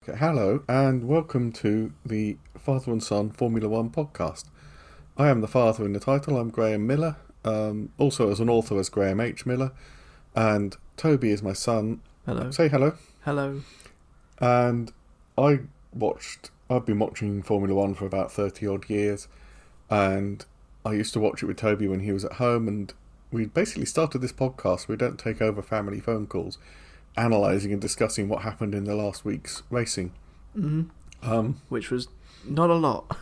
Okay, hello, and welcome to the Father and Son Formula One podcast. I am the father in the title. I'm Graham Miller, also as an author as Graham H. Miller, and Toby is my son. Hello. Say hello. Hello. And I've been watching Formula One for about 30 odd years, and I used to watch it with Toby when he was at home, and we basically started this podcast. We don't take over family phone calls, analysing and discussing what happened in the last week's racing. Mm-hmm. Which was not a lot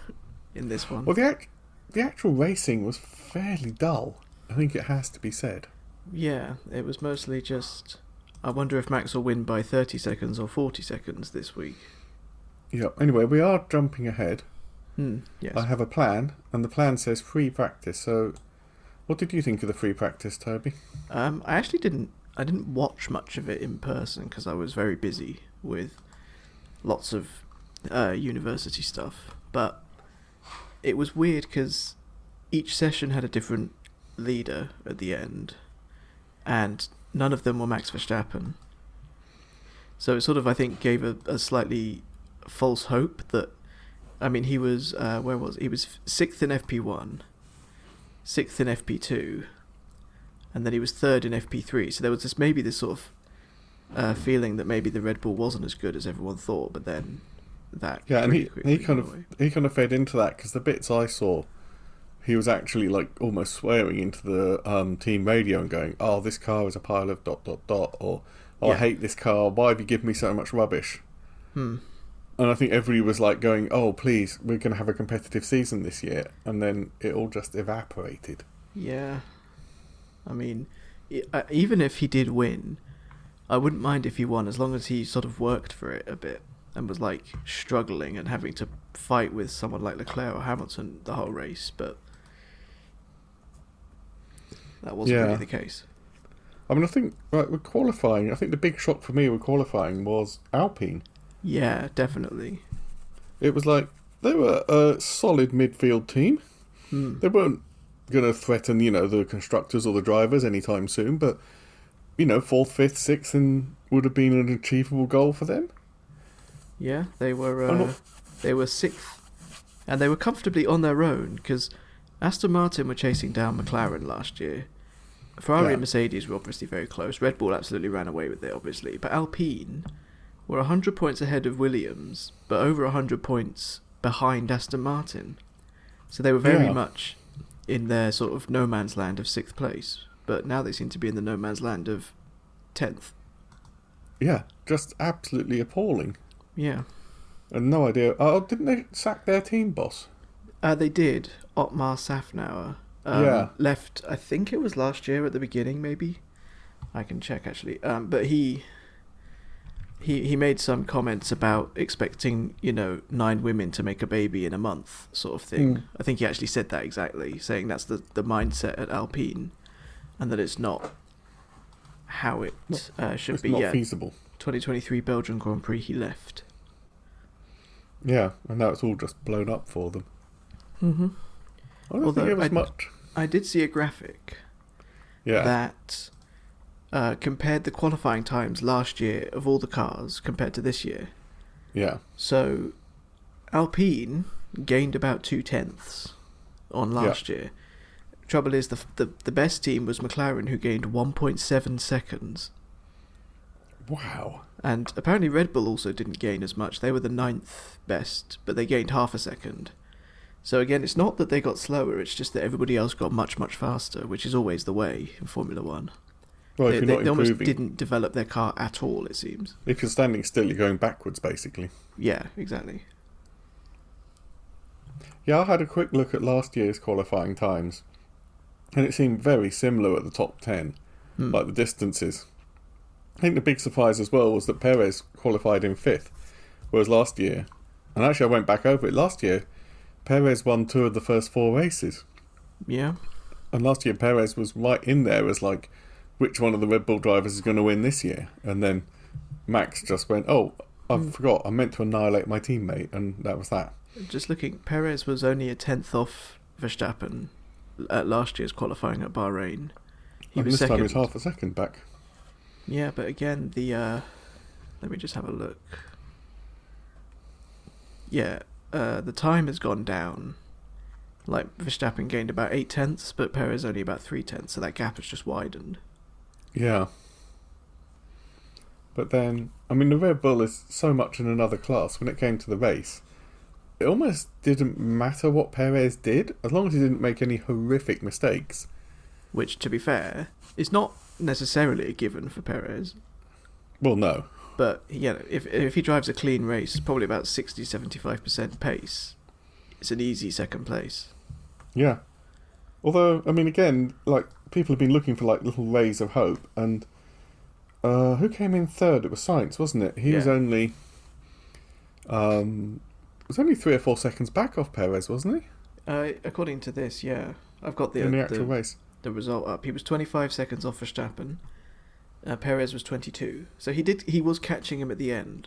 in this one. Well, the actual racing was fairly dull. I think it has to be said. Yeah, it was mostly just, I wonder if Max will win by 30 seconds or 40 seconds this week. Yeah, anyway, we are jumping ahead. Yes. I have a plan, and the plan says free practice. So, what did you think of the free practice, Toby? I actually didn't watch much of it in person because I was very busy with lots of university stuff. But it was weird because each session had a different leader at the end, and none of them were Max Verstappen. So it sort of, I think, gave a slightly false hope that, I mean, he was, he was 6th in FP1, 6th in FP2, and then he was 3rd in FP3. So there was this sort of feeling that maybe the Red Bull wasn't as good as everyone thought, but then that and he kind of fed into that because the bits I saw, he was actually like almost swearing into the team radio and going, "Oh, this car is a pile of ... or "Oh, I hate this car. Why have you given me so much rubbish?" And I think everybody was like going, "Oh, please, we're going to have a competitive season this year," and then it all just evaporated. Yeah. I mean, even if he did win, I wouldn't mind if he won as long as he sort of worked for it a bit and was like struggling and having to fight with someone like Leclerc or Hamilton the whole race, but that wasn't really the case. I mean, I think with qualifying, I think the big shock for me with qualifying was Alpine. Yeah, definitely. It was like they were a solid midfield team. They weren't going to threaten, the constructors or the drivers anytime soon, but 4th, 5th, 6th, and would have been an achievable goal for them. Yeah, they were 6th, and they were comfortably on their own because Aston Martin were chasing down McLaren last year. Ferrari and Mercedes were obviously very close. Red Bull absolutely ran away with it, obviously, but Alpine were 100 points ahead of Williams, but over 100 points behind Aston Martin. So they were very much in their sort of no man's land of 6th place, but now they seem to be in the no man's land of 10th. Yeah, just absolutely appalling. Yeah. And no idea. Oh, didn't they sack their team boss? They did. Otmar Safnauer left, I think it was last year at the beginning, maybe. I can check, actually. But he made some comments about expecting, 9 women to make a baby in a month, sort of thing. I think he actually said that exactly, saying that's the mindset at Alpine, and that it's not how it should be. It's not feasible. 2023 Belgian Grand Prix, he left. Yeah, and now it's all just blown up for them. Mm-hmm. I don't think it was much. I did see a graphic that compared the qualifying times last year of all the cars compared to this year. Yeah. So Alpine gained about 0.2 on last year. Trouble is the best team was McLaren, who gained 1.7 seconds. Wow. And apparently Red Bull also didn't gain as much. They were the 9th best, but they gained half a second. So again, it's not that they got slower, it's just that everybody else got much, much faster, which is always the way in Formula One. Well, if they almost didn't develop their car at all, it seems. If you're standing still, you're going backwards, basically. Yeah, exactly. Yeah, I had a quick look at last year's qualifying times, and it seemed very similar at the top 10, like the distances. I think the big surprise as well was that Perez qualified in 5th, whereas last year, and actually I went back over it, last year Perez won 2 of the first 4 races. Yeah. And last year Perez was right in there as like, which one of the Red Bull drivers is going to win this year? And then Max just went, oh, I forgot, I meant to annihilate my teammate, and that was that. Just looking, Perez was only a 10th off Verstappen at last year's qualifying at Bahrain. He was second. Time he was half a second back. Yeah, but again, let me just have a look. Yeah, the time has gone down. Like, Verstappen gained about 8 tenths, but Perez only about 3 tenths, so that gap has just widened. Yeah. But then, I mean, the Red Bull is so much in another class. When it came to the race, it almost didn't matter what Perez did, as long as he didn't make any horrific mistakes. Which, to be fair, is not necessarily a given for Perez. Well, no. But, yeah, if he drives a clean race, probably about 60-75% pace, it's an easy second place. Yeah. Although, I mean, again, like, people have been looking for, like, little rays of hope, and who came in third? It was Sainz, wasn't it? He was only 3 or 4 seconds back off Perez, wasn't he? According to this, yeah. I've got in the actual race. The result up. He was 25 seconds off Verstappen. Perez was 22. So he was catching him at the end.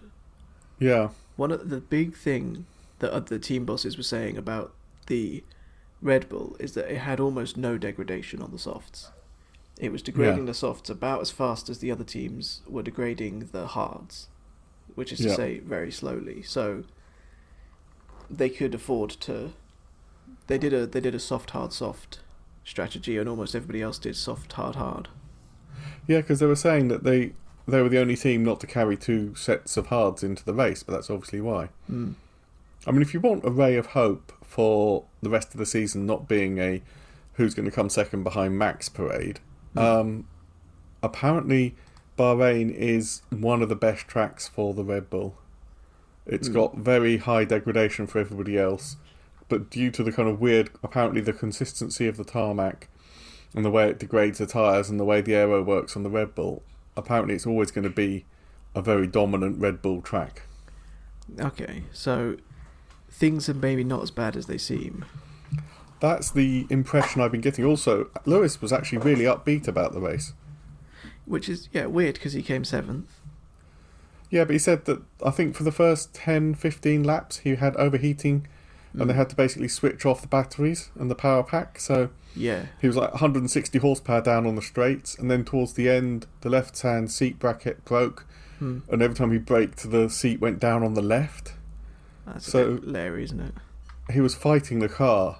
Yeah. One of the big thing that the team bosses were saying about the Red Bull is that it had almost no degradation on the softs. It was degrading the softs about as fast as the other teams were degrading the hards, which is to say very slowly. So they could afford to. They did a soft hard soft strategy, and almost everybody else did soft hard hard. Yeah, because they were saying that they were the only team not to carry 2 sets of hards into the race, but that's obviously why. Mm. I mean, if you want a ray of hope for the rest of the season not being a who's going to come second behind Max parade, apparently Bahrain is one of the best tracks for the Red Bull. It's got very high degradation for everybody else, but due to the kind of weird, apparently the consistency of the tarmac and the way it degrades the tyres and the way the aero works on the Red Bull, apparently it's always going to be a very dominant Red Bull track. Okay, so things are maybe not as bad as they seem. That's the impression I've been getting. Also, Lewis was actually really upbeat about the race. Which is, weird because he came 7th. Yeah, but he said that, I think for the first 10, 15 laps, he had overheating and they had to basically switch off the batteries and the power pack. So he was like 160 horsepower down on the straights, and then towards the end, the left-hand seat bracket broke, and every time he braked, the seat went down on the left. That's a bit leery, isn't it? He was fighting the car,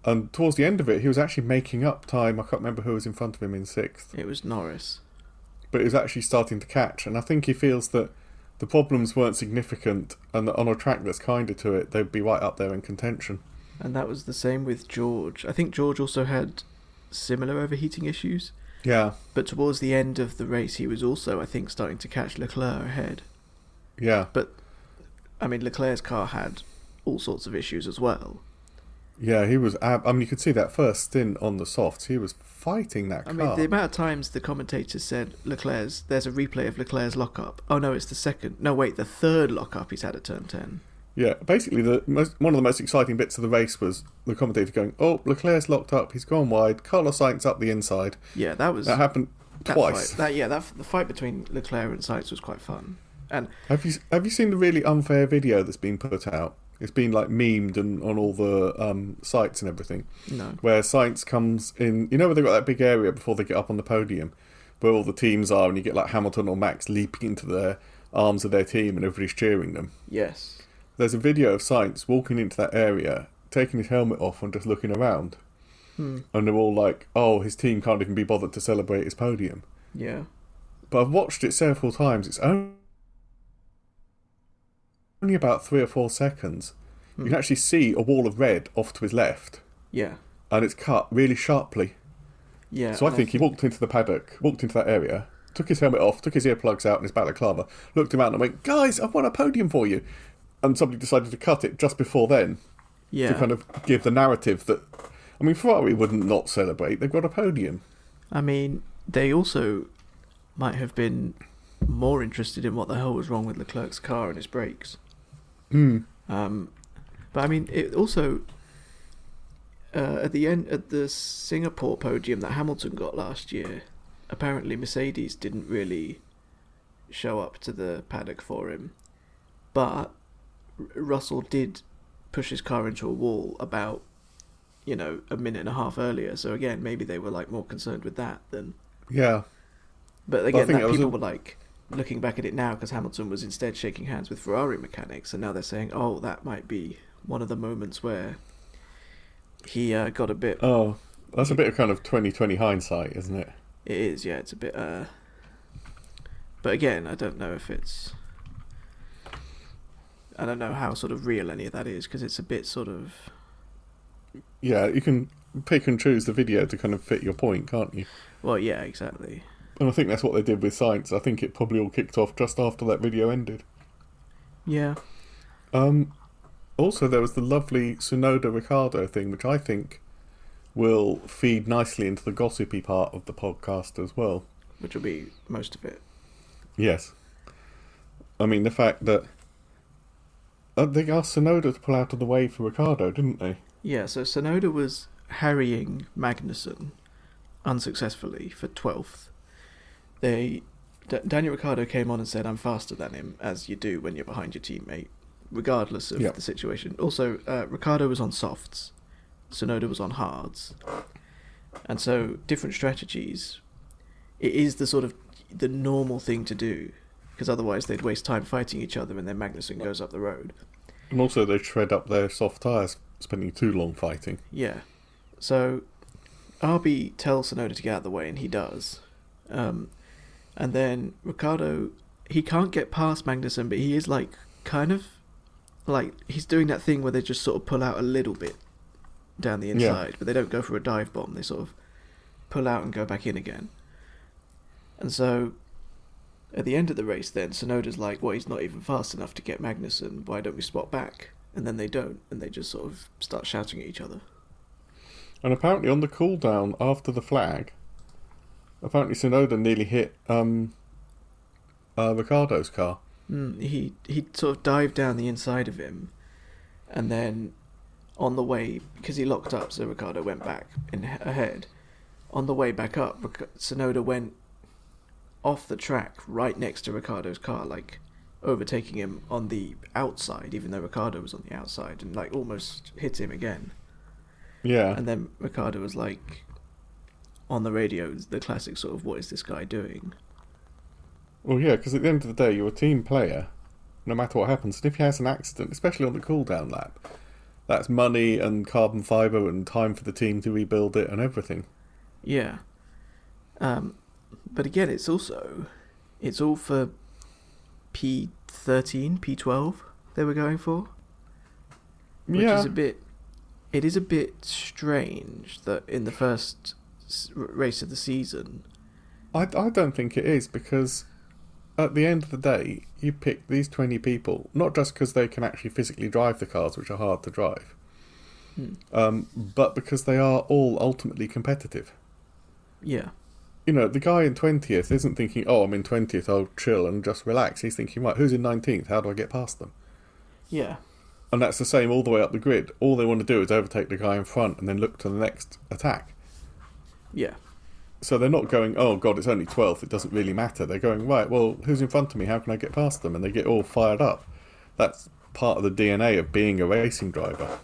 and towards the end of it, he was actually making up time. I can't remember who was in front of him in 6th. It was Norris. But he was actually starting to catch, and I think he feels that the problems weren't significant, and that on a track that's kinder to it, they'd be right up there in contention. And that was the same with George. I think George also had similar overheating issues. Yeah. But towards the end of the race, he was also, I think, starting to catch Leclerc ahead. Yeah. But, I mean, Leclerc's car had all sorts of issues as well. Yeah, he was... I mean, you could see that first stint on the softs. He was fighting that car. I mean, the amount of times the commentators said there's a replay of Leclerc's lockup. Oh, no, it's the second. No, wait, the third lockup he's had at turn 10. Yeah, basically, one of the most exciting bits of the race was the commentator going, "Oh, Leclerc's locked up. He's gone wide. Carlos Sainz up the inside." Yeah, that happened twice. The fight between Leclerc and Sainz was quite fun. And have you seen the really unfair video that's been put out? It's been like memed and on all the sites and everything. No. Where Sainz comes in, you know, where they've got that big area before they get up on the podium, where all the teams are, and you get like Hamilton or Max leaping into the arms of their team, and everybody's cheering them. Yes. There's a video of Sainz walking into that area, taking his helmet off and just looking around. And they're all like, "Oh, his team can't even be bothered to celebrate his podium." Yeah. But I've watched it several times. It's only about 3 or 4 seconds. You can actually see a wall of red off to his left. Yeah. And it's cut really sharply. Yeah. So I think he walked into the paddock, walked into that area, took his helmet off, took his earplugs out and his balaclava, looked him out and went, "Guys, I've won a podium for you." And somebody decided to cut it just before then. Yeah. To kind of give the narrative that... I mean, Ferrari wouldn't not celebrate. They've got a podium. I mean, they also might have been more interested in what the hell was wrong with Leclerc's car and his brakes. But I mean, it also... at the Singapore podium that Hamilton got last year, apparently Mercedes didn't really show up to the paddock for him. But Russell did push his car into a wall about, a minute and a half earlier. So again, maybe they were like more concerned with that than... Yeah. But again, people were like, looking back at it now, because Hamilton was instead shaking hands with Ferrari mechanics, and now they're saying, oh, that might be one of the moments where he got a bit... Oh, that's a bit of kind of 2020 hindsight, isn't it? It is, yeah, it's a bit... But again, I don't know if it's... I don't know how sort of real any of that is, because it's a bit sort of... Yeah, you can pick and choose the video to kind of fit your point, can't you? Well, yeah, exactly. And I think that's what they did with Sainz. I think it probably all kicked off just after that video ended. Yeah. Also, there was the lovely Tsunoda-Ricardo thing, which I think will feed nicely into the gossipy part of the podcast as well. Which will be most of it. Yes. I mean, the fact that... they asked Tsunoda to pull out of the way for Ricardo, didn't they? Yeah, so Tsunoda was harrying Magnussen unsuccessfully for 12th. Daniel Ricciardo came on and said, I'm faster than him, as you do when you're behind your teammate, regardless of the situation. Also, Ricciardo was on softs, Tsunoda was on hards. And so, different strategies. It is the sort of the normal thing to do, because otherwise they'd waste time fighting each other and then Magnussen goes up the road. And also they shred up their soft tyres, spending too long fighting. Yeah. So, RB tells Tsunoda to get out of the way, and he does. And then Ricciardo, he can't get past Magnussen, but he is kind of he's doing that thing where they just sort of pull out a little bit down the inside, but they don't go for a dive bomb. They sort of pull out and go back in again. And so, at the end of the race then, Tsunoda's like, well, he's not even fast enough to get Magnussen, why don't we swap back? And then they don't, and they just sort of start shouting at each other. And apparently on the cool down after the flag, apparently Tsunoda nearly hit Ricciardo's car. He sort of dived down the inside of him, and then on the way, because he locked up, so Ricciardo went back ahead. On the way back up, Tsunoda went off the track right next to Ricciardo's car, overtaking him on the outside, even though Ricciardo was on the outside, and almost hit him again. Yeah. And then Ricciardo was on the radio, the classic sort of, what is this guy doing? Well, yeah, because at the end of the day, you're a team player, no matter what happens. And if he has an accident, especially on the cool-down lap, that's money and carbon fibre and time for the team to rebuild it and everything. Yeah. But again, it's all for P13, P12 they were going for. Which is it is a bit strange that in the first race of the season... I don't think it is, because at the end of the day, you pick these 20 people, not just because they can actually physically drive the cars, which are hard to drive, but because they are all ultimately competitive. Yeah. You know, the guy in 20th isn't thinking, oh, I'm in 20th, I'll chill and just relax. He's thinking, right, who's in 19th? How do I get past them? Yeah. And that's the same all the way up the grid. All they want to do is overtake the guy in front and then look to the next attack. Yeah. So they're not going, oh, God, it's only 12th, it doesn't really matter. They're going, right, well, who's in front of me? How can I get past them? And they get all fired up. That's part of the DNA of being a racing driver.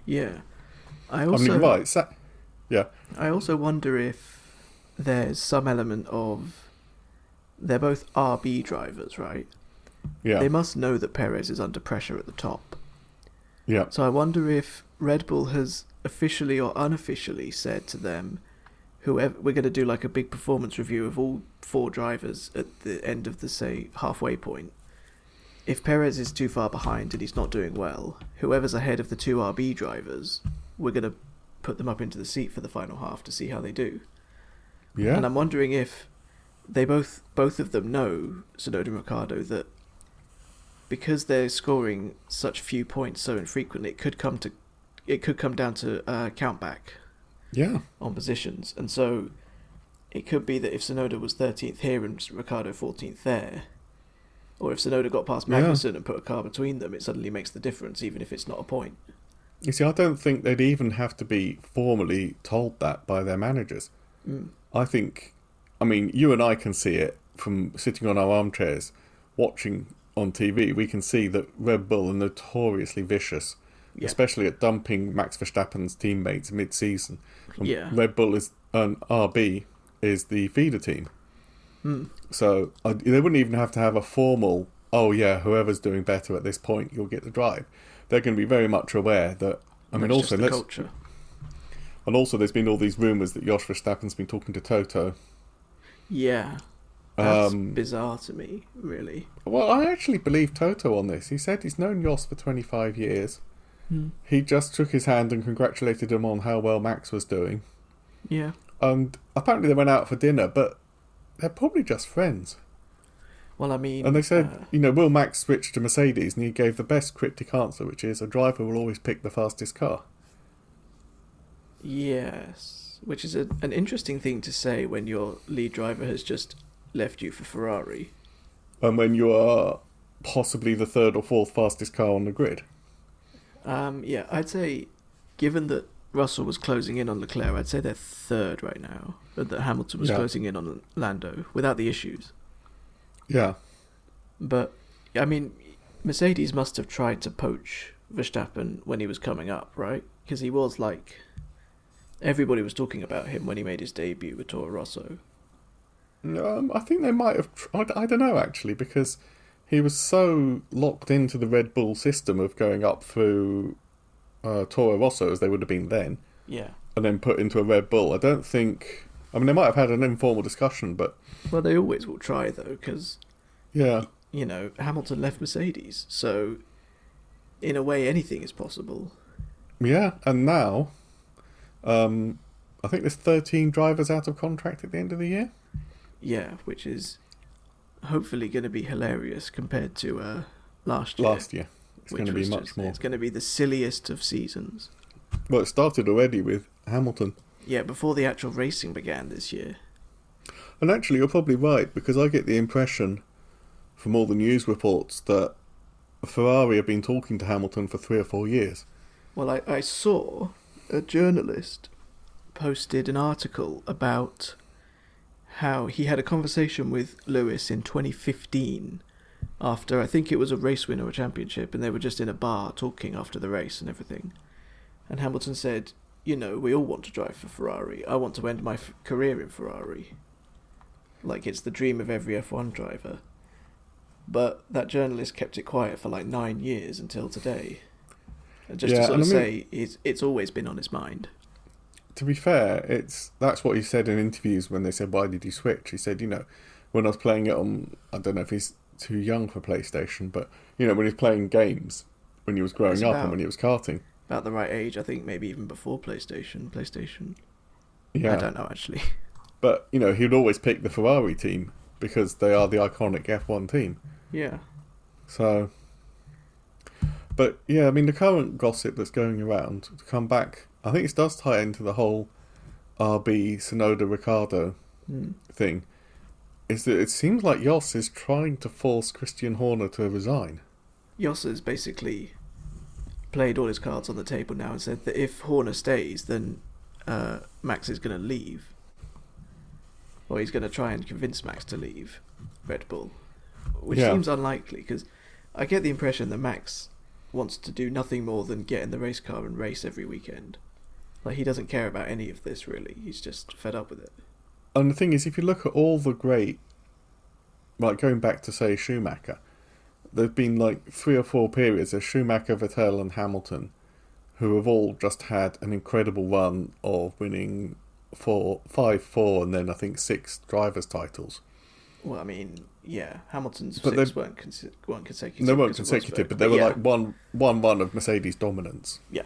Yeah. I also wonder if there's some element of... They're both RB drivers, right? Yeah. They must know that Perez is under pressure at the top. Yeah. So I wonder if Red Bull has officially or unofficially said to them, whoever, we're going to do a big performance review of all 4 drivers at the end of the, say, halfway point. If Perez is too far behind and he's not doing well, whoever's ahead of the 2 RB drivers, we're going to put them up into the seat for the final half to see how they do. Yeah. And I'm wondering if they both of them know, Tsunoda and Ricciardo, that because they're scoring such few points so infrequently, it could come down to count back. Yeah. On positions, and so it could be that if Tsunoda was 13th here and Ricciardo 14th there, or if Tsunoda got past Magnussen and put a car between them, it suddenly makes the difference, even if it's not a point. You see, I don't think they'd even have to be formally told that by their managers. I think, you and I can see it from sitting on our armchairs, watching on TV. We can see that Red Bull are notoriously vicious, especially at dumping Max Verstappen's teammates mid-season. Red Bull is an RB is the feeder team. So they wouldn't even have to have a formal, oh yeah, whoever's doing better at this point, you'll get the drive. They're going to be very much aware that. I mean, That's also just the culture. And also, there's been all these rumours that Jos Verstappen's been talking to Toto. Yeah. That's bizarre to me, really. Well, I actually believe Toto on this. He said he's known Jos for 25 years. He just shook his hand and congratulated him on how well Max was doing. Yeah. And apparently they went out for dinner, but they're probably just friends. Well, I mean... And they said, will Max switch to Mercedes? And he gave the best cryptic answer, which is, a driver will always pick the fastest car. Yes. Which is an interesting thing to say when your lead driver has just left you for Ferrari. And when you are possibly the third or fourth fastest car on the grid. Yeah, I'd say, given that Russell was closing in on Leclerc, I'd say they're third right now. But that Hamilton was closing in on Lando without the issues. Yeah. But, I mean, Mercedes must have tried to poach Verstappen when he was coming up, right? Because he was like... Everybody was talking about him when he made his debut with Toro Rosso. I think they might have... I don't know, actually, because he was so locked into the Red Bull system of going up through Toro Rosso, as they would have been then. Yeah. And then put into a Red Bull. I don't think... I mean, they might have had an informal discussion, but... Well, they always will try, though, because... Yeah. Hamilton left Mercedes, so... In a way, anything is possible. Yeah, and now... I think there's 13 drivers out of contract at the end of the year. Yeah, which is hopefully going to be hilarious compared to last year. Last year. It's going to be much more. It's going to be the silliest of seasons. Well, it started already with Hamilton. Yeah, before the actual racing began this year. And actually, you're probably right, because I get the impression from all the news reports that Ferrari have been talking to Hamilton for 3 or 4 years. Well, I saw a journalist posted an article about how he had a conversation with Lewis in 2015 after, I think it was a race win or a championship, and they were just in a bar talking after the race and everything. And Hamilton said, we all want to drive for Ferrari. I want to end my career in Ferrari. Like, it's the dream of every F1 driver. But that journalist kept it quiet for like 9 years until today. Just to sort of say, it's always been on his mind. To be fair, that's what he said in interviews when they said, why did you switch? He said, when I was playing it on, I don't know if he's too young for PlayStation, but, when he was playing games, when he was growing up and when he was karting. About the right age, I think maybe even before PlayStation. Yeah. I don't know, actually. But, he'd always pick the Ferrari team because they are the iconic F1 team. Yeah. So... But, yeah, I mean, the current gossip that's going around, to come back, I think it does tie into the whole RB Sonoda Ricciardo thing, is that it seems like Jos is trying to force Christian Horner to resign. Jos has basically played all his cards on the table now and said that if Horner stays, then Max is going to leave. Or he's going to try and convince Max to leave Red Bull. Which seems unlikely, because I get the impression that Max wants to do nothing more than get in the race car and race every weekend. Like, he doesn't care about any of this, really. He's just fed up with it. And the thing is, if you look at all the great... Like, going back to, say, Schumacher, there's been, 3 or 4 periods of Schumacher, Vettel and Hamilton, who have all just had an incredible run of winning 4 and then, I think, 6 drivers' titles. Well, I mean, yeah, Hamilton's 6 weren't consecutive. They weren't consecutive, but they were one run of Mercedes dominance. Yeah.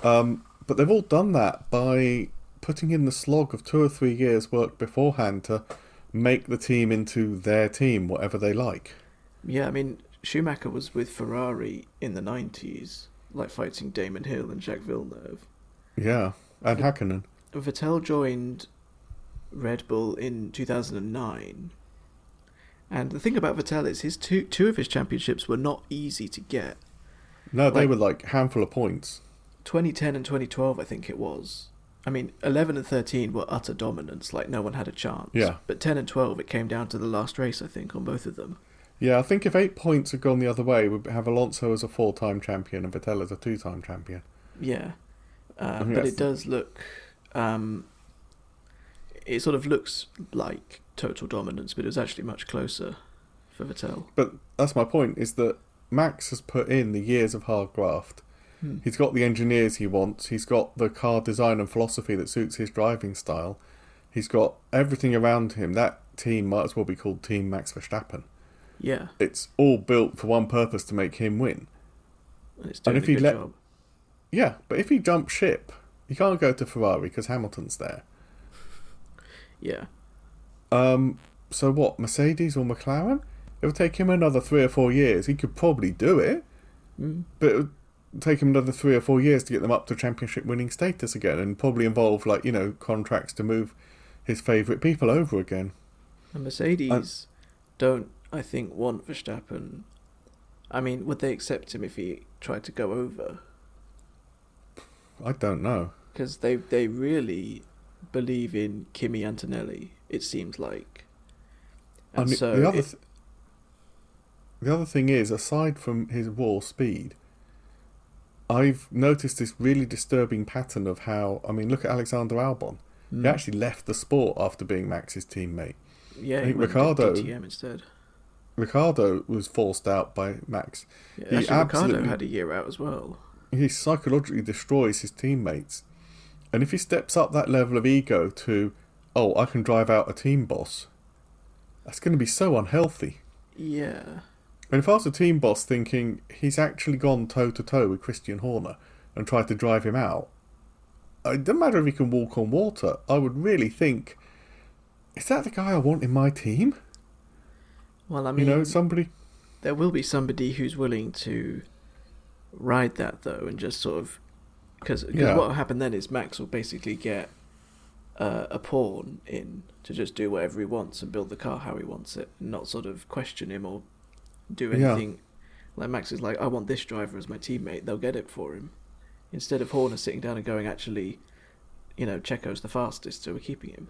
But they've all done that by putting in the slog of 2 or 3 years' work beforehand to make the team into their team, whatever they like. Yeah, I mean, Schumacher was with Ferrari in the 90s, fighting Damon Hill and Jacques Villeneuve. Yeah, and Hakkinen. Vettel joined Red Bull in 2009, and the thing about Vettel is his two of his championships were not easy to get. No, they were handful of points. 2010 and 2012, I think it was. I mean, 11 and 13 were utter dominance, no one had a chance. Yeah. But 10 and 12, it came down to the last race, I think, on both of them. Yeah, I think if 8 points had gone the other way, we'd have Alonso as a 4-time champion and Vettel as a 2-time champion. Yeah. But it does look... it sort of looks like total dominance, but it was actually much closer for Vettel. But that's my point, is that Max has put in the years of hard graft. He's got the engineers he wants. He's got the car design and philosophy that suits his driving style. He's got everything around him. That team might as well be called Team Max Verstappen. Yeah. It's all built for one purpose, to make him win. And it's doing a good job. Yeah, but if he jumps ship, he can't go to Ferrari because Hamilton's there. Yeah. So what, Mercedes or McLaren? It would take him another 3 or 4 years. He could probably do it, but it would take him another 3 or 4 years to get them up to championship winning status again, and probably involve, like, you know, contracts to move his favourite people over again. And Mercedes don't, I think, want Verstappen. I mean, would they accept him if he tried to go over? I don't know. Because they really believe in Kimi Antonelli, it seems like. And so the other thing is, aside from his raw speed, I've noticed this really disturbing pattern of how, I mean, look at Alexander Albon. He actually left the sport after being Max's teammate. Yeah, I think he went Ricciardo, to DTM instead. Ricciardo was forced out by Max. Yeah, actually, Ricciardo had a year out as well. He psychologically destroys his teammates. And if he steps up that level of ego to, oh, I can drive out a team boss, that's going to be so unhealthy. Yeah. And if I was a team boss thinking he's actually gone toe-to-toe with Christian Horner and tried to drive him out, it doesn't matter if he can walk on water, I would really think, is that the guy I want in my team? Well, I mean, you know, somebody... There will be somebody who's willing to ride that, though, and just sort of... Because what will happen then is Max will basically get a pawn in to just do whatever he wants and build the car how he wants it, and not sort of question him or do anything. Like, Max is like, I want this driver as my teammate, they'll get it for him. Instead of Horner sitting down and going, actually, you know, Checo's the fastest, so we're keeping him.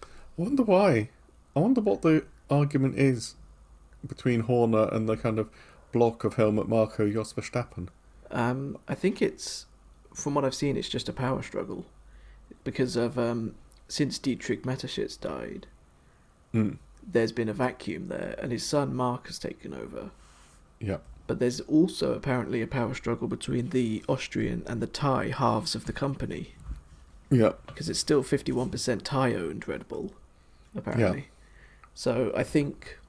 I wonder why. I wonder what the argument is between Horner and the kind of block of Helmut Marko, Jos Verstappen. I think it's, from what I've seen, it's just a power struggle. Because of, since Dietrich Mateschitz died, there's been a vacuum there, and his son Mark has taken over. Yeah. But there's also apparently a power struggle between the Austrian and the Thai halves of the company. Yeah. Because it's still 51% Thai-owned Red Bull, apparently. Yeah. So I think...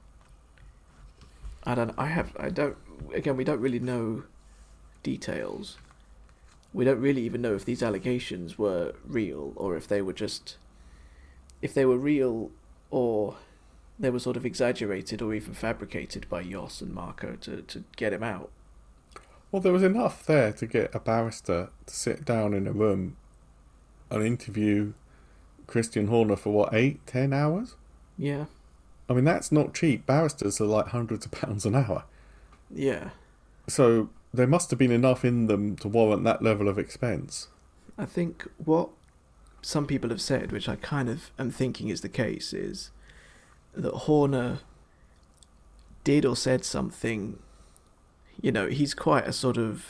Again, we don't really know details. We don't really even know if these allegations were real, or if they were just... If they were real, or they were sort of exaggerated or even fabricated by Jos and Marko to get him out. Well, there was enough there to get a barrister to sit down in a room and interview Christian Horner for, 8-10 hours? Yeah. I mean, that's not cheap. Barristers are like hundreds of pounds an hour. Yeah. So there must have been enough in them to warrant that level of expense. I think what some people have said, which I kind of am thinking is the case, is that Horner did or said something. You know, he's quite a sort of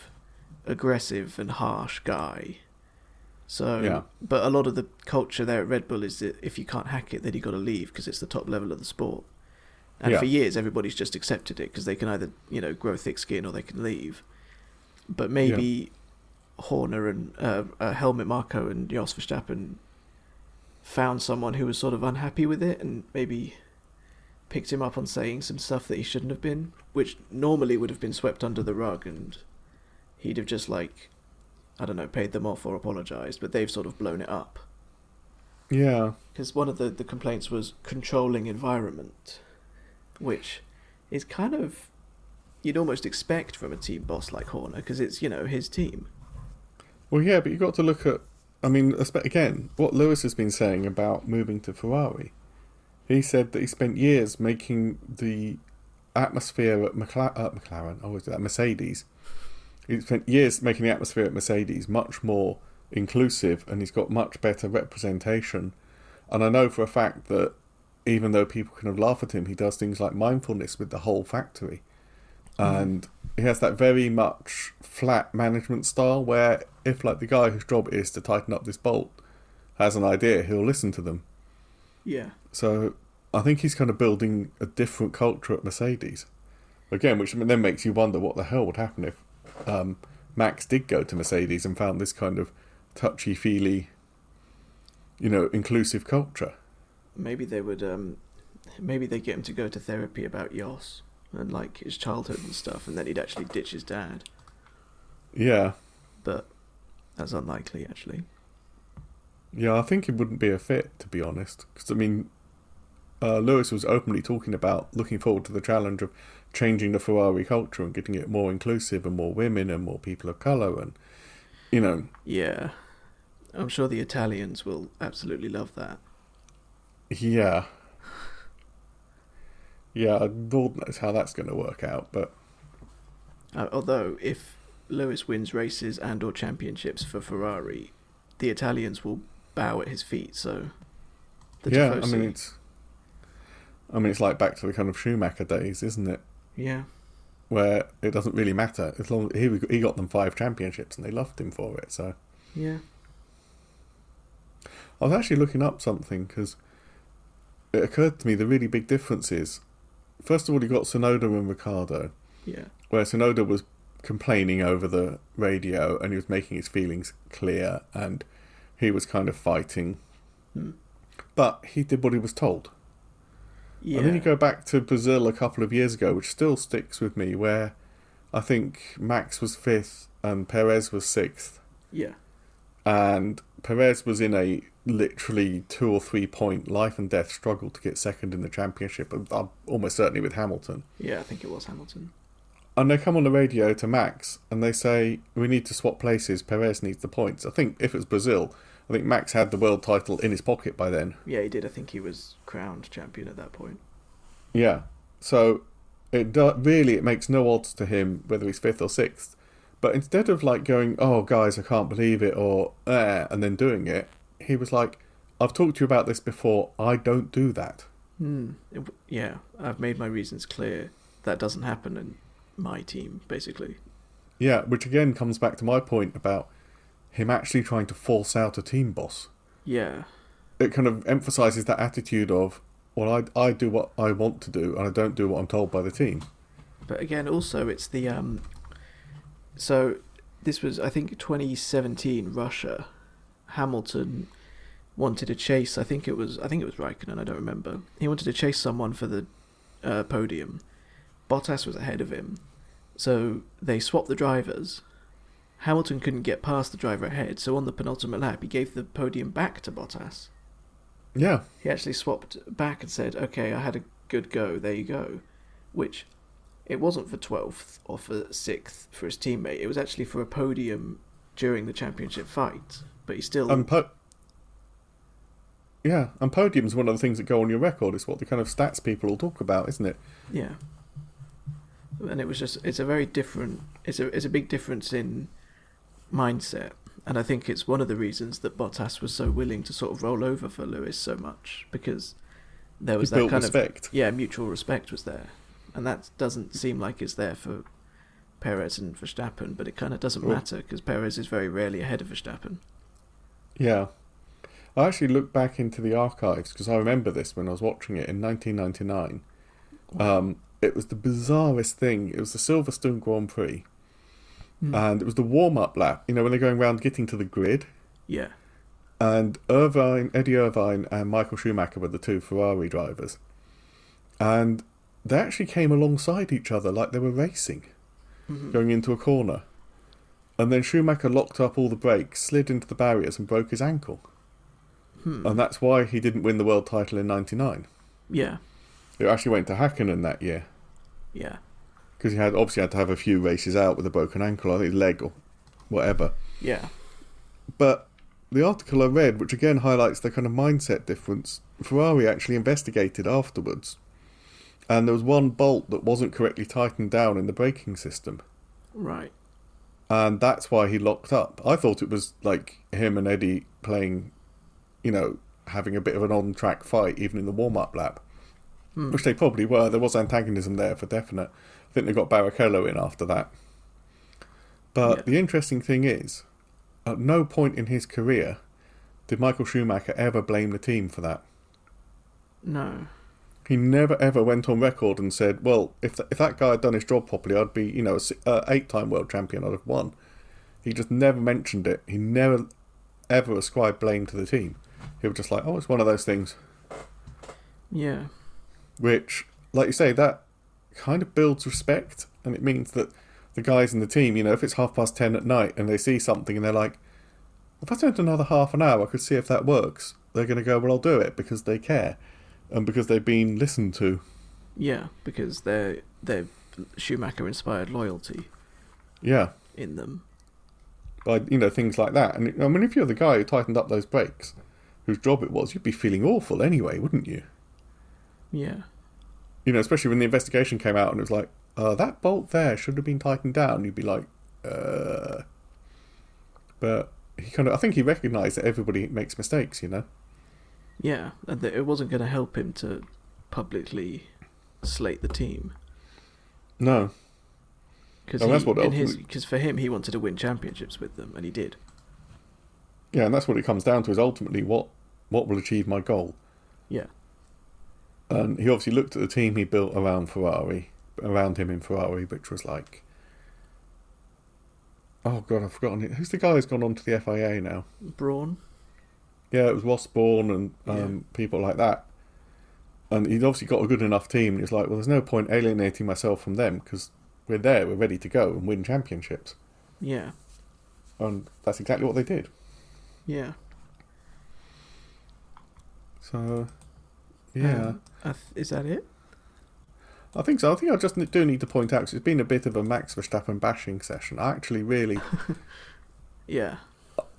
aggressive and harsh guy. So, yeah. But a lot of the culture there at Red Bull is that if you can't hack it, then you got to leave because it's the top level of the sport. And for years, everybody's just accepted it because they can either, you know, grow thick skin or they can leave. But maybe Horner and Helmut Marko and Jos Verstappen found someone who was sort of unhappy with it and maybe picked him up on saying some stuff that he shouldn't have been, which normally would have been swept under the rug and he'd have just, like, I don't know, paid them off or apologised, but they've sort of blown it up. Yeah. Because one of the complaints was controlling environment, which is kind of, you'd almost expect from a team boss like Horner, because it's, you know, his team. Well, yeah, but you've got to look at, I mean, again, what Lewis has been saying about moving to Ferrari. He said that he spent years making the atmosphere at Mercedes. He spent years making the atmosphere at Mercedes much more inclusive, and he's got much better representation. And I know for a fact that even though people kind of laugh at him, he does things like mindfulness with the whole factory. And he has that very much flat management style where if, like, the guy whose job it is to tighten up this bolt has an idea, he'll listen to them. Yeah. So I think he's kind of building a different culture at Mercedes. Again, which then makes you wonder what the hell would happen if Max did go to Mercedes and found this kind of touchy-feely, inclusive culture. Maybe they would. Maybe they get him to go to therapy about Yoss and like his childhood and stuff, and then he'd actually ditch his dad. Yeah. But that's unlikely, actually. Yeah, I think it wouldn't be a fit, to be honest. Because, Lewis was openly talking about looking forward to the challenge of changing the Ferrari culture and getting it more inclusive and more women and more people of colour and, Yeah. I'm sure the Italians will absolutely love that. Yeah. Yeah, Lord knows how that's going to work out, but... Although, if Lewis wins races and or championships for Ferrari, the Italians will bow at his feet, so... Yeah, it's like back to the kind of Schumacher days, isn't it? Yeah. Where it doesn't really matter. As long as he got them 5 championships and they loved him for it, so... Yeah. I was actually looking up something, because it occurred to me the really big difference is, first of all, you got Tsunoda and Ricciardo. Yeah. Where Tsunoda was complaining over the radio and he was making his feelings clear and he was kind of fighting. But he did what he was told. Yeah. And then you go back to Brazil a couple of years ago, which still sticks with me, where I think Max was 5th and Perez was 6th. Yeah. And Perez was in a literally 2 or 3 point life and death struggle to get second in the championship, almost certainly with Hamilton. Yeah, I think it was Hamilton. And they come on the radio to Max and they say, we need to swap places, Perez needs the points. I think if it's Brazil, I think Max had the world title in his pocket by then. Yeah, he did. I think he was crowned champion at that point. Yeah. So it makes no odds to him whether he's 5th or 6th. But instead of like going, oh guys, I can't believe it, or and then doing it, he was like, I've talked to you about this before, I don't do that. Yeah, I've made my reasons clear. That doesn't happen in my team, basically. Yeah, which again comes back to my point about him actually trying to force out a team boss. Yeah. It kind of emphasises that attitude of, well, I do what I want to do, and I don't do what I'm told by the team. But again, also, it's the... So, this was, I think, 2017, Russia. Hamilton wanted to chase, I think it was Raikkonen, I don't remember. He wanted to chase someone for the podium. Bottas was ahead of him. So, they swapped the drivers. Hamilton couldn't get past the driver ahead, so on the penultimate lap, he gave the podium back to Bottas. Yeah. He actually swapped back and said, okay, I had a good go, there you go. Which, it wasn't for 12th or for 6th for his teammate, it was actually for a podium during the championship fight. But he still... and podium's one of the things that go on your record. It's what the kind of stats people will talk about, isn't it? Yeah. And it was just, it's a very different, it's a big difference in mindset. And I think it's one of the reasons that Bottas was so willing to sort of roll over for Lewis so much, because there was that kind respect. of... Yeah, mutual respect was there. And that doesn't seem like it's there for Perez and Verstappen, but it kind of doesn't matter, because Perez is very rarely ahead of Verstappen. Yeah. I actually looked back into the archives, because I remember this when I was watching it in 1999. Wow. It was the bizarrest thing. It was the Silverstone Grand Prix. And it was the warm-up lap, when they're going around getting to the grid. Yeah. And Eddie Irvine and Michael Schumacher were the 2 Ferrari drivers. And they actually came alongside each other like they were racing, going into a corner. And then Schumacher locked up all the brakes, slid into the barriers and broke his ankle. And that's why he didn't win the world title in 99. Yeah. It actually went to Hakkinen that year. Yeah. Because he obviously had to have a few races out with a broken ankle, I think leg or whatever. Yeah. But the article I read, which again highlights the kind of mindset difference, Ferrari actually investigated afterwards. And there was one bolt that wasn't correctly tightened down in the braking system. Right. And that's why he locked up. I thought it was like him and Eddie playing, having a bit of an on-track fight, even in the warm-up lap. Which they probably were. There was antagonism there for definite. I think they got Barrichello in after that. But the interesting thing is, at no point in his career did Michael Schumacher ever blame the team for that. No. He never ever went on record and said, well, if that guy had done his job properly, I'd be, a 8-time world champion, I'd have won. He just never mentioned it. He never ever ascribed blame to the team. He was just like, oh, it's one of those things. Yeah. Which, like you say, that kind of builds respect, and it means that the guys in the team, if it's 10:30 at night and they see something and they're like, if I spent another half an hour, I could see if that works. They're going to go, well, I'll do it because they care. And because they've been listened to. Yeah, because they're Schumacher-inspired loyalty. Yeah. In them. By, things like that. And, I mean, if you're the guy who tightened up those brakes, whose job it was, you'd be feeling awful anyway, wouldn't you? Yeah. Especially when the investigation came out and it was like, that bolt there should have been tightened down. You'd be like, But I think he recognised that everybody makes mistakes, Yeah, and that it wasn't going to help him to publicly slate the team. No. Because for him, he wanted to win championships with them, and he did. Yeah, and that's what it comes down to, is ultimately what will achieve my goal. Yeah. And he obviously looked at the team he built around him in Ferrari, which was like... Oh, God, I've forgotten it. Who's the guy who's gone on to the FIA now? Brawn. Yeah, it was Ross Brawn and people like that. And he'd obviously got a good enough team. And he's like, well, there's no point alienating myself from them because we're ready to go and win championships. Yeah. And that's exactly what they did. Yeah. So, yeah. Is that it? I think so. I think I just do need to point out, because it's been a bit of a Max Verstappen bashing session. I actually really... Yeah.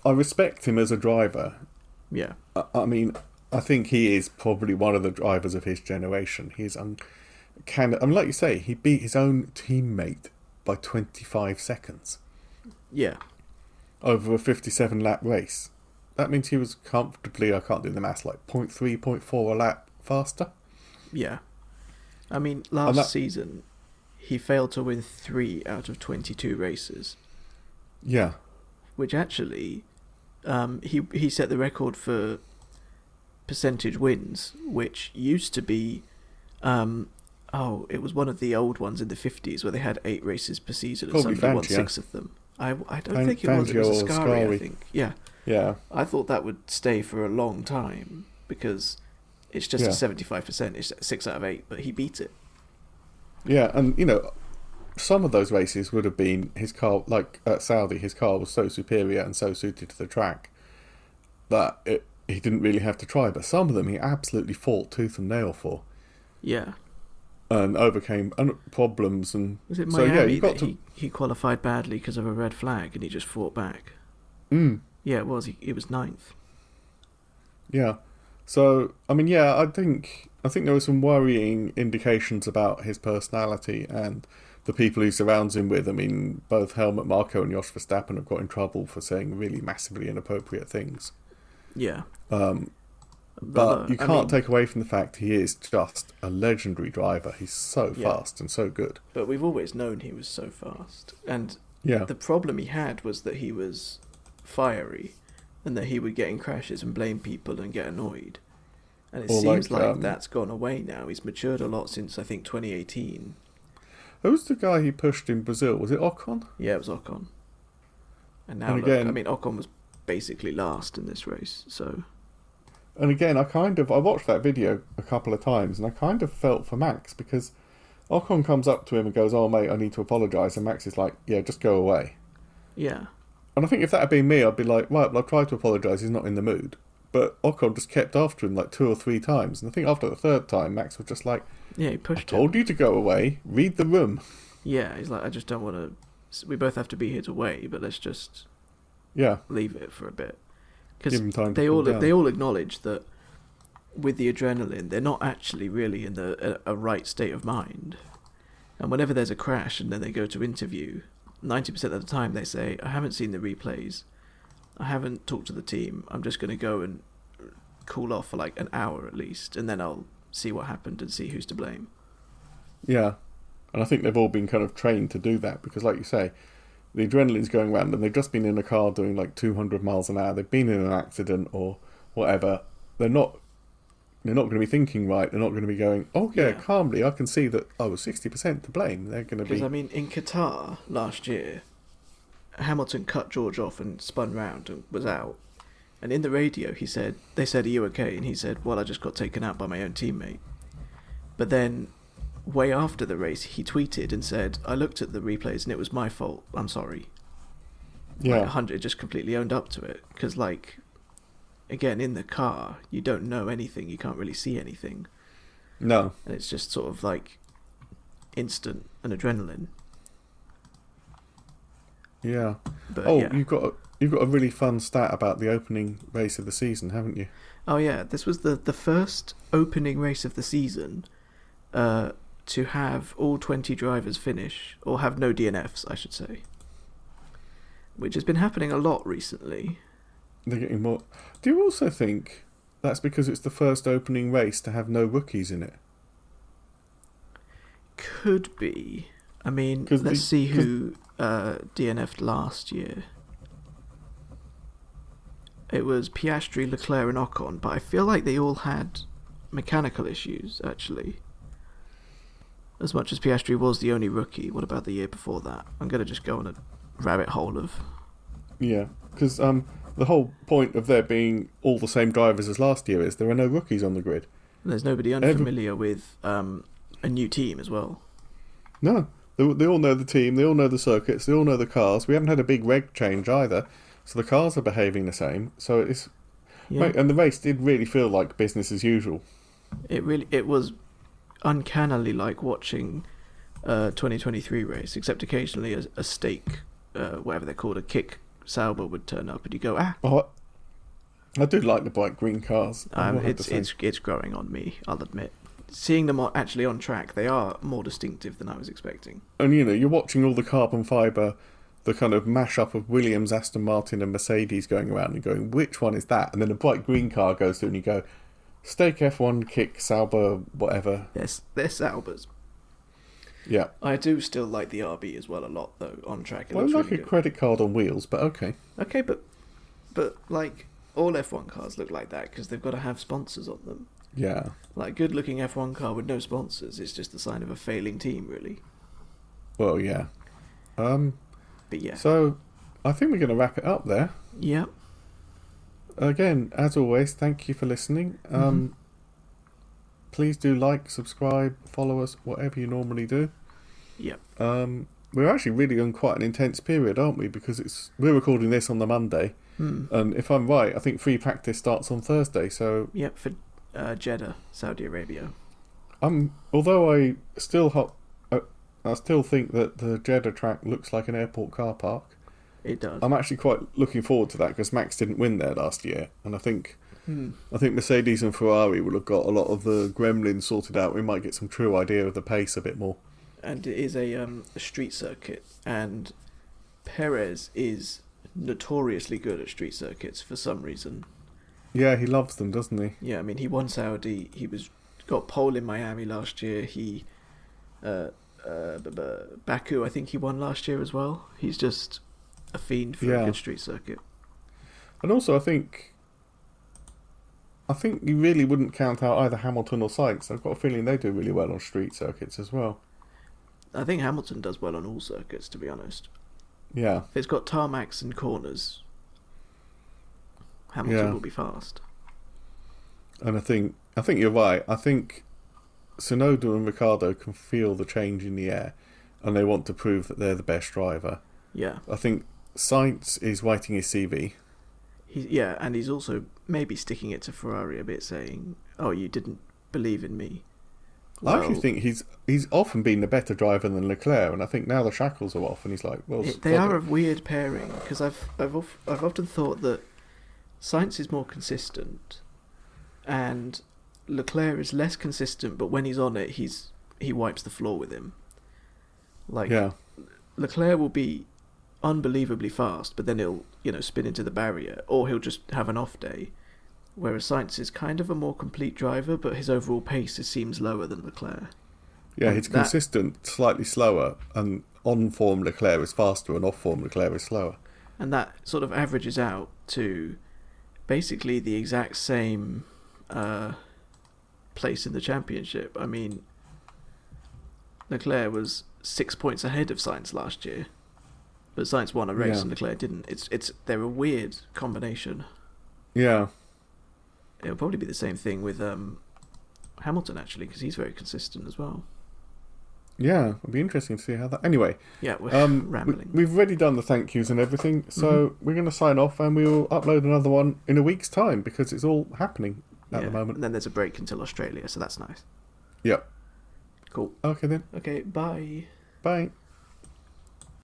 I respect him as a driver. Yeah. I mean, I think he is probably one of the drivers of his generation. He's and like you say, he beat his own teammate by 25 seconds. Yeah. Over a 57-lap race. That means he was comfortably, I can't do the maths, like 0.3, 0.4 a lap faster. Yeah. I mean, last season, he failed to win 3 out of 22 races. Yeah. Which actually... he set the record for percentage wins, which used to be, it was one of the old ones in the 50s where they had 8 races per season and somebody won 6 of them. I don't think it was Ascari, I think. Yeah. Yeah. I thought that would stay for a long time because it's just a 75%. It's 6 out of 8, but he beat it. Yeah, and some of those races would have been his car, like at Saudi, his car was so superior and so suited to the track that he didn't really have to try. But some of them he absolutely fought tooth and nail for. Yeah. And overcame problems. And was it Miami that he qualified badly because of a red flag and he just fought back? Mm. Yeah, it was. He was 9th. Yeah. So, I mean, yeah, I think there were some worrying indications about his personality and the people he surrounds him with. I mean, both Helmut Marko and Jos Verstappen have got in trouble for saying really massively inappropriate things. Yeah. But you can't take away from the fact he is just a legendary driver. He's so fast and so good. But we've always known he was so fast. And yeah. The problem he had was that he was fiery and that he would get in crashes and blame people and get annoyed. And it seems like that's gone away now. He's matured a lot since, I think, 2018. Who's the guy he pushed in Brazil? Was it Ocon? Yeah, it was Ocon. And now, Ocon was basically last in this race, so... And again, I watched that video a couple of times, and I kind of felt for Max, because Ocon comes up to him and goes, oh, mate, I need to apologise, and Max is like, yeah, just go away. Yeah. And I think if that had been me, I'd be like, right, well, I've tried to apologise, he's not in the mood. But Ocon just kept after him like 2 or 3 times, and I think after the 3rd time, Max was just like, yeah, he pushed I told you to go away, read the room. Yeah, he's like, I just don't want to... We both have to be here to wait, but let's just leave it for a bit. Because they all acknowledge that with the adrenaline, they're not actually really in a right state of mind. And whenever there's a crash and then they go to interview, 90% of the time they say, I haven't seen the replays, I haven't talked to the team, I'm just going to go and cool off for like an hour at least, and then I'll see what happened and see who's to blame. Yeah, and I think they've all been kind of trained to do that, because like you say, the adrenaline's going around and they've just been in a car doing like 200 miles an hour, they've been in an accident or whatever, they're not they're not going to be thinking right. They're not going to be going, oh yeah, Yeah. calmly, I can see that I was 60% to blame. They're going to Because, be... I mean, in Qatar last year, Hamilton cut George off and spun round and was out. And in the radio, they said, are you okay? And he said, well, I just got taken out by my own teammate. But then, way after the race, he tweeted and said, I looked at the replays and it was my fault. I'm sorry. Yeah. Like 100 just completely owned up to it. Because, like, again, in the car, you don't know anything. You can't really see anything. No. And it's just sort of like instant and adrenaline. Yeah. But, Oh, yeah. you've got a really fun stat about the opening race of the season, haven't you? Oh, yeah. This was the first opening race of the season to have all 20 drivers finish, or have no DNFs, I should say. Which has been happening a lot recently. They're getting more... Do you also think that's because it's the first opening race to have no rookies in it? Could be. I mean, 'Cause let's see who DNF'd last year. It was Piastri, Leclerc and Ocon, but I feel like they all had mechanical issues, actually. As much as Piastri was the only rookie, what about the year before that? I'm going to just go on a rabbit hole of... Yeah, because the whole point of there being all the same drivers as last year is there are no rookies on the grid. There's nobody unfamiliar with a new team as well. No, they all know the team, they all know the circuits, they all know the cars. We haven't had a big reg change either, so the cars are behaving the same. So it's... Yeah. Mate, and the race did really feel like business as usual. It was uncannily like watching a 2023 race, except occasionally a stake, whatever they're called, a kick Sauber would turn up and you go, Oh, I do like the bright green cars. it's growing on me, I'll admit. Seeing them actually on track, they are more distinctive than I was expecting. And you're watching all the carbon fibre, the kind of mashup of Williams, Aston Martin and Mercedes going around and going, which one is that? And then a bright green car goes through and you go, Stake F1, kick, Sauber, whatever. They're Saubers. Yeah. I do still like the RB as well a lot, though, on track. It Well, looks like really a good. credit card on wheels, but okay. Okay, but like, all F1 cars look like that because they've got to have sponsors on them. Yeah. Like, good-looking F1 car with no sponsors is just a sign of a failing team, really. Well, yeah. But yeah. So, I think we're going to wrap it up there. Yeah. Again, as always, thank you for listening. Please do like, subscribe, follow us, whatever you normally do. Yep. We're actually really on quite an intense period, aren't we? Because we're recording this on the Monday, and if I'm right, I think free practice starts on Thursday. So Yep, for Jeddah, Saudi Arabia. Although I still think that the Jeddah track looks like an airport car park. It does. I'm actually quite looking forward to that because Max didn't win there last year, and I think Mercedes and Ferrari will have got a lot of the gremlins sorted out. We might get some true idea of the pace a bit more. And it is a street circuit, and Perez is notoriously good at street circuits for some reason. Yeah, he loves them, doesn't he? Yeah, I mean, he won Saudi. He got pole in Miami last year. He Baku, I think he won last year as well. He's just a fiend for a good street circuit. And also, I think you really wouldn't count out either Hamilton or Sainz. I've got a feeling they do really well on street circuits as well. I think Hamilton does well on all circuits, to be honest. Yeah. If it's got tarmacs and corners, Hamilton will be fast. And I think you're right. I think Tsunoda and Ricciardo can feel the change in the air, and they want to prove that they're the best driver. Yeah. I think Sainz is writing his CV. And he's also maybe sticking it to Ferrari a bit, saying, "Oh, you didn't believe in me." I actually think he's often been a better driver than Leclerc, and I think now the shackles are off, and he's like, "Well, they are a weird pairing because I've often thought that Sainz is more consistent, and Leclerc is less consistent. But when he's on it, he wipes the floor with him. Leclerc will be unbelievably fast, but then he'll spin into the barrier, or he'll just have an off day. Whereas Sainz is kind of a more complete driver, but his overall pace seems lower than Leclerc. Yeah, he's consistent, slightly slower, and on form Leclerc is faster, and off form Leclerc is slower. And that sort of averages out to basically the exact same place in the championship. I mean, Leclerc was 6 points ahead of Sainz last year, but Sainz won a race and Leclerc didn't. They're a weird combination. Yeah. It'll probably be the same thing with Hamilton, actually, because he's very consistent as well. Yeah, it'll be interesting to see how that... Anyway, yeah, we're rambling. We've already done the thank yous and everything, so we're going to sign off and we will upload another one in a week's time because it's all happening at the moment. And then there's a break until Australia, so that's nice. Yep. Cool. Okay then. Okay, bye. Bye.